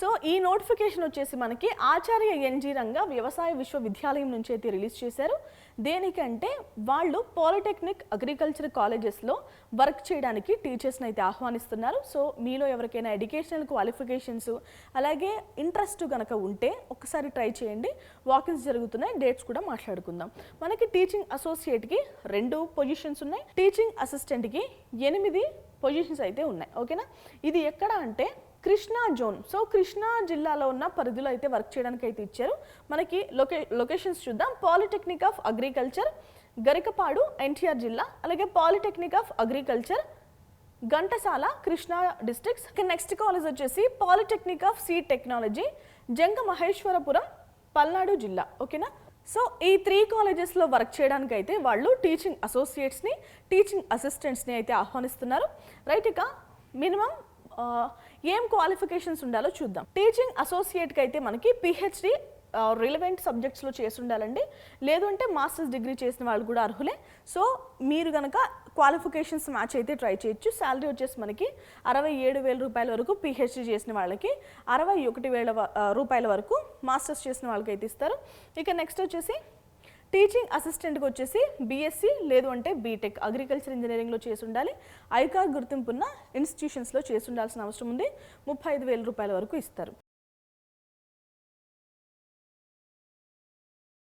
So ఈ notification వచ్చేసి మనకి ఆచార్య ఎన్జీ రంగా వ్యవసాయ విశ్వవిద్యాలయం నుంచి అయితే రిలీజ్ చేశారు. దేనికంటే వాళ్ళు పాలిటెక్నిక్ అగ్రికల్చర్ కాలేజెస్లో వర్క్ చేయడానికి టీచర్స్ని అయితే ఆహ్వానిస్తున్నారు. సో మీలో ఎవరికైనా ఎడ్యుకేషనల్ క్వాలిఫికేషన్స్ అలాగే ఇంట్రెస్ట్ కనుక ఉంటే ఒకసారి ట్రై చేయండి. వాకిన్స్ జరుగుతున్నాయి, డేట్స్ కూడా మాట్లాడుకుందాం. మనకి టీచింగ్ అసోసియేట్కి 2 పొజిషన్స్ ఉన్నాయి, టీచింగ్ అసిస్టెంట్కి 8 పొజిషన్స్ అయితే ఉన్నాయి. ఓకేనా, ఇది ఎక్కడ అంటే కృష్ణా జోన్. సో కృష్ణా జిల్లాలో ఉన్న పరిధిలో అయితే వర్క్ చేయడానికి అయితే ఇచ్చారు. మనకి లొకేషన్స్ చూద్దాం. Polytechnic of agriculture Garikapadu NTR జిల్లా, అలాగే polytechnic of agriculture Ghantasala Krishna districts. Next college వచ్చేసి polytechnic of seed technology Janga Maheshwarapuram Palnadu జిల్లా. ఓకేనా, సో ఈ 3 కాలేజెస్లో వర్క్ చేయడానికి అయితే వాళ్ళు టీచింగ్ అసోసియేట్స్ని, టీచింగ్ అసిస్టెంట్స్ని అయితే ఆహ్వానిస్తున్నారు. రైట్, ఇక మినిమం ఏం క్వాలిఫికేషన్స్ ఉండాలో చూద్దాం. టీచింగ్ అసోసియేట్కి అయితే మనకి పిహెచ్డి రిలవెంట్ సబ్జెక్ట్స్లో చేసి ఉండాలండి, లేదు అంటే మాస్టర్స్ డిగ్రీ చేసిన వాళ్ళు కూడా అర్హులే. సో మీరు కనుక క్వాలిఫికేషన్స్ మ్యాచ్ అయితే ట్రై చేయొచ్చు. శాలరీ వచ్చేసి మనకి 67,000 రూపాయల వరకు పిహెచ్డి చేసిన వాళ్ళకి, 61,000 రూపాయల వరకు మాస్టర్స్ చేసిన వాళ్ళకి అయితే ఇస్తారు. ఇక నెక్స్ట్ వచ్చేసి టీచింగ్ అసిస్టెంట్కి వచ్చేసి బీఎస్సీ లేదు అంటే బీటెక్ అగ్రికల్చర్ ఇంజనీరింగ్లో చేసి ఉండాలి, ఐకార్ గుర్తింపున్న ఇన్స్టిట్యూషన్స్లో చేసి ఉండాల్సిన అవసరం ఉంది. 35,000 రూపాయల వరకు ఇస్తారు.